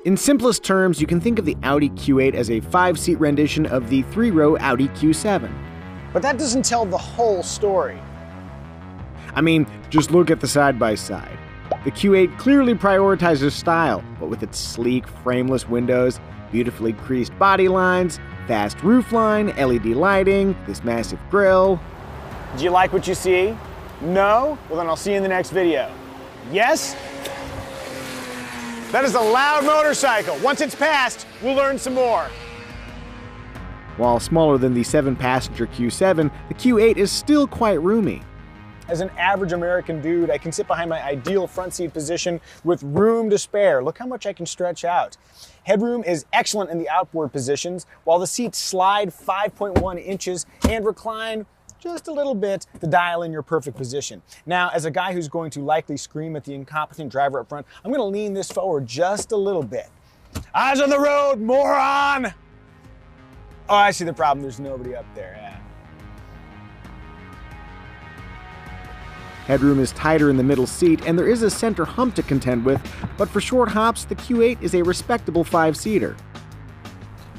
In simplest terms, you can think of the Audi Q8 as a 5-seat rendition of the 3-row Audi Q7. But that doesn't tell the whole story. I mean, just look at the side-by-side. The Q8 clearly prioritizes style, but with its sleek, frameless windows, beautifully creased body lines, fast roofline, LED lighting, this massive grille. Do you like what you see? No? Well, then I'll see you in the next video. Yes? That is a loud motorcycle. Once it's passed, we'll learn some more. While smaller than the 7-passenger Q7, the Q8 is still quite roomy. As an average American dude, I can sit behind my ideal front seat position with room to spare. Look how much I can stretch out. Headroom is excellent in the outboard positions, while the seats slide 5.1 inches and recline just a little bit to dial in your perfect position. Now, as a guy who's going to likely scream at the incompetent driver up front, I'm going to lean this forward just a little bit. Eyes on the road, moron! Oh, I see the problem. There's nobody up there. Yeah. Headroom is tighter in the middle seat, and there is a center hump to contend with, but for short hops, the Q8 is a respectable 5-seater.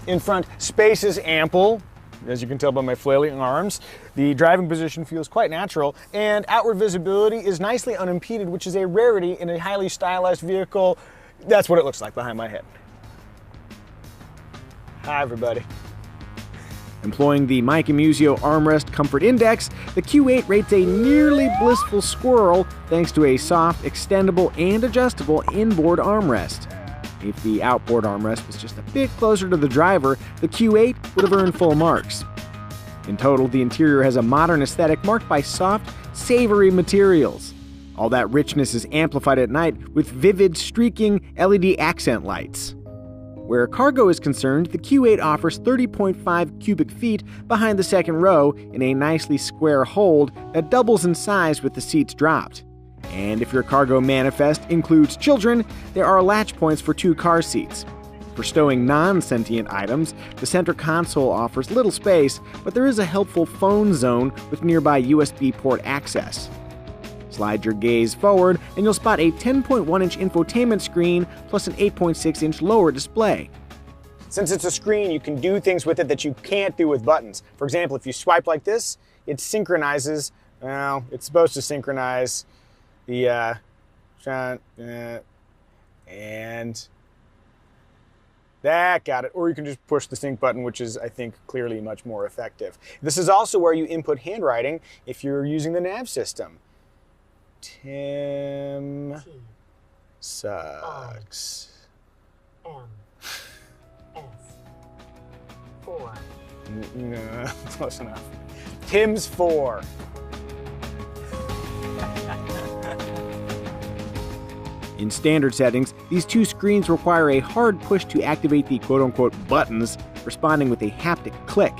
In front, space is ample, as you can tell by my flailing arms. The driving position feels quite natural, and outward visibility is nicely unimpeded, which is a rarity in a highly stylized vehicle. That's what it looks like behind my head. Hi, everybody. Employing the Mike Amusio Armrest Comfort Index, the Q8 rates a nearly blissful squirrel thanks to a soft, extendable, and adjustable inboard armrest. If the outboard armrest was just a bit closer to the driver, the Q8 would have earned full marks. In total, the interior has a modern aesthetic marked by soft, savory materials. All that richness is amplified at night with vivid, streaking LED accent lights. Where cargo is concerned, the Q8 offers 30.5 cubic feet behind the second row in a nicely square hold that doubles in size with the seats dropped. And if your cargo manifest includes children, there are latch points for 2 car seats. For stowing non-sentient items, the center console offers little space, but there is a helpful phone zone with nearby USB port access. Slide your gaze forward, and you'll spot a 10.1-inch infotainment screen plus an 8.6-inch lower display. Since it's a screen, you can do things with it that you can't do with buttons. For example, if you swipe like this, it synchronizes. Well, it's supposed to synchronize the and that got it. Or you can just push the sync button, which is, I think, clearly much more effective. This is also where you input handwriting if you're using the nav system. Tim T sucks. M S 4. No, close enough. Tim's 4. In standard settings, these 2 screens require a hard push to activate the quote-unquote buttons, responding with a haptic click.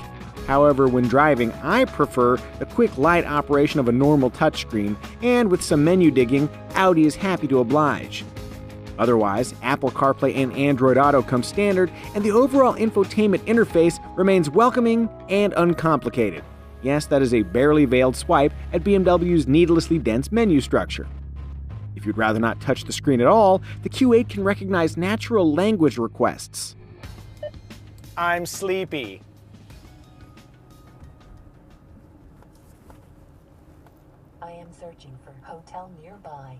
However, when driving, I prefer the quick light operation of a normal touchscreen, and with some menu digging, Audi is happy to oblige. Otherwise, Apple CarPlay and Android Auto come standard, and the overall infotainment interface remains welcoming and uncomplicated. Yes, that is a barely veiled swipe at BMW's needlessly dense menu structure. If you'd rather not touch the screen at all, the Q8 can recognize natural language requests. I'm sleepy. I am searching for hotel nearby.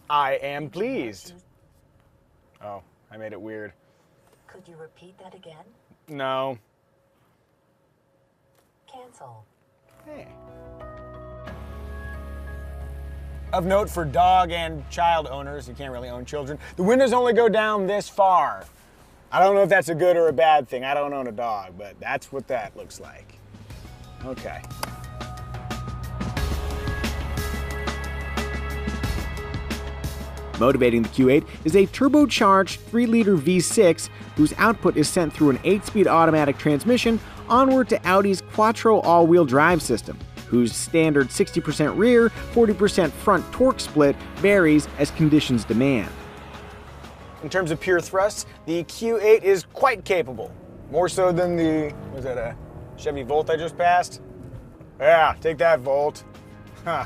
I am pleased. Oh, I made it weird. Could you repeat that again? No. Cancel. Hey. Of note for dog and child owners, you can't really own children, the windows only go down this far. I don't know if that's a good or a bad thing. I don't own a dog, but that's what that looks like. Okay. Motivating the Q8 is a turbocharged 3-liter V6 whose output is sent through an 8-speed automatic transmission onward to Audi's Quattro all-wheel drive system, whose standard 60% rear, 40% front torque split varies as conditions demand. In terms of pure thrust, the Q8 is quite capable. More so than the, was that a Chevy Volt I just passed? Yeah, take that, Volt. Huh.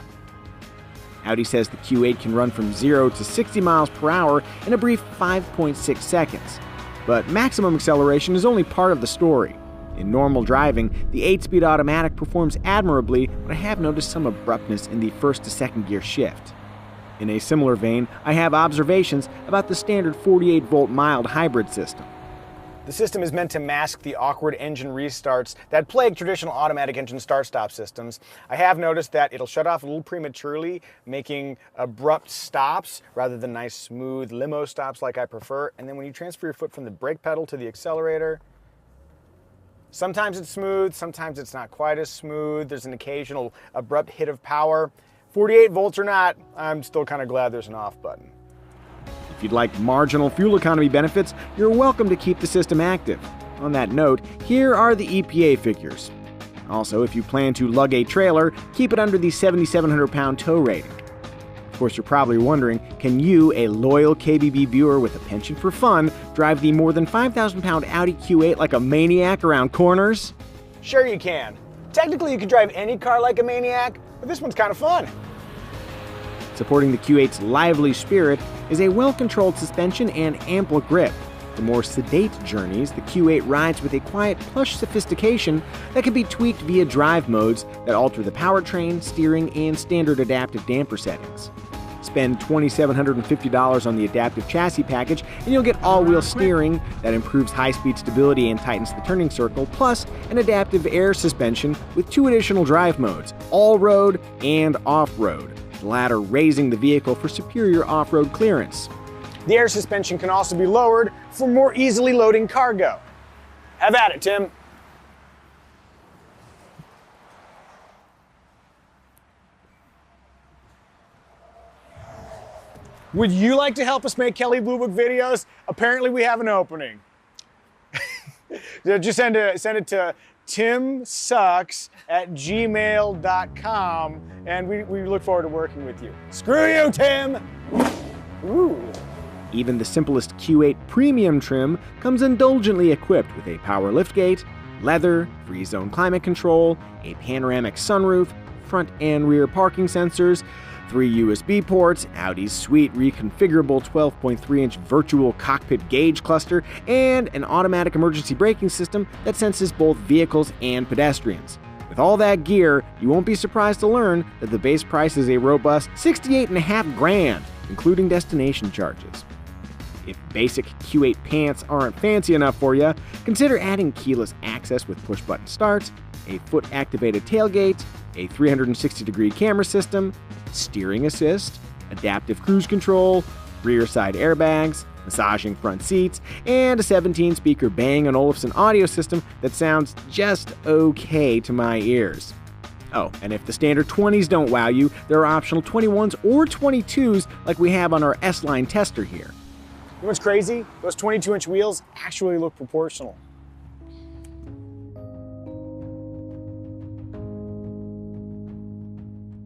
Audi says the Q8 can run from 0 to 60 miles per hour in a brief 5.6 seconds. But maximum acceleration is only part of the story. In normal driving, the 8-speed automatic performs admirably, but I have noticed some abruptness in the first to second gear shift. In a similar vein, I have observations about the standard 48-volt mild hybrid system. The system is meant to mask the awkward engine restarts that plague traditional automatic engine start-stop systems. I have noticed that it'll shut off a little prematurely, making abrupt stops rather than nice, smooth limo stops like I prefer. And then when you transfer your foot from the brake pedal to the accelerator, sometimes it's smooth, sometimes it's not quite as smooth. There's an occasional abrupt hit of power. 48 volts or not, I'm still kind of glad there's an off button. If you'd like marginal fuel economy benefits, you're welcome to keep the system active. On that note, here are the EPA figures. Also, if you plan to lug a trailer, keep it under the 7,700-pound tow rating. Of course, you're probably wondering, can you, a loyal KBB viewer with a penchant for fun, drive the more than 5,000-pound Audi Q8 like a maniac around corners? Sure you can. Technically, you can drive any car like a maniac, but this one's kind of fun. Supporting the Q8's lively spirit is a well-controlled suspension and ample grip. For more sedate journeys, the Q8 rides with a quiet, plush sophistication that can be tweaked via drive modes that alter the powertrain, steering, and standard adaptive damper settings. Spend $2,750 on the adaptive chassis package, and you'll get all-wheel steering that improves high-speed stability and tightens the turning circle, plus an adaptive air suspension with 2 additional drive modes, all-road and off-road, the latter raising the vehicle for superior off-road clearance. The air suspension can also be lowered for more easily loading cargo. Have at it, Tim. Would you like to help us make Kelley Blue Book videos? Apparently we have an opening. Just send it to timsucks@gmail.com, and we look forward to working with you. Screw you, Tim! Ooh. Even the simplest Q8 Premium trim comes indulgently equipped with a power liftgate, leather, free zone climate control, a panoramic sunroof, front and rear parking sensors, 3 USB ports, Audi's sweet reconfigurable 12.3-inch virtual cockpit gauge cluster, and an automatic emergency braking system that senses both vehicles and pedestrians. With all that gear, you won't be surprised to learn that the base price is a robust $68.5 grand, including destination charges. If basic Q8 pants aren't fancy enough for you, consider adding keyless access with push-button start, a foot-activated tailgate, a 360-degree camera system, steering assist, adaptive cruise control, rear side airbags, massaging front seats, and a 17-speaker Bang & Olufsen audio system that sounds just okay to my ears. Oh, and if the standard 20s don't wow you, there are optional 21s or 22s like we have on our S-Line tester here. You know what's crazy? Those 22-inch wheels actually look proportional.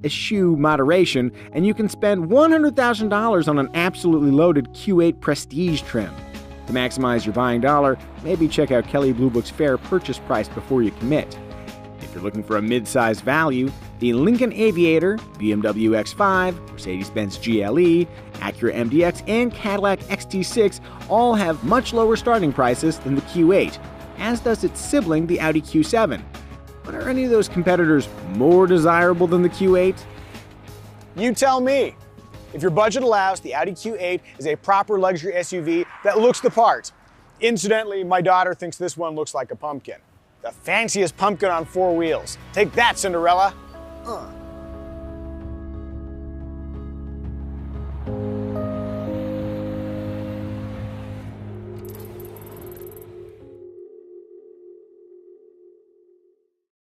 Eschew moderation, and you can spend $100,000 on an absolutely loaded Q8 Prestige trim. To maximize your buying dollar, maybe check out Kelley Blue Book's fair purchase price before you commit. If you're looking for a mid-size value, the Lincoln Aviator, BMW X5, Mercedes-Benz GLE, Acura MDX, and Cadillac XT6 all have much lower starting prices than the Q8, as does its sibling, the Audi Q7. But are any of those competitors more desirable than the Q8? You tell me. If your budget allows, the Audi Q8 is a proper luxury SUV that looks the part. Incidentally, my daughter thinks this one looks like a pumpkin. The fanciest pumpkin on 4 wheels. Take that, Cinderella.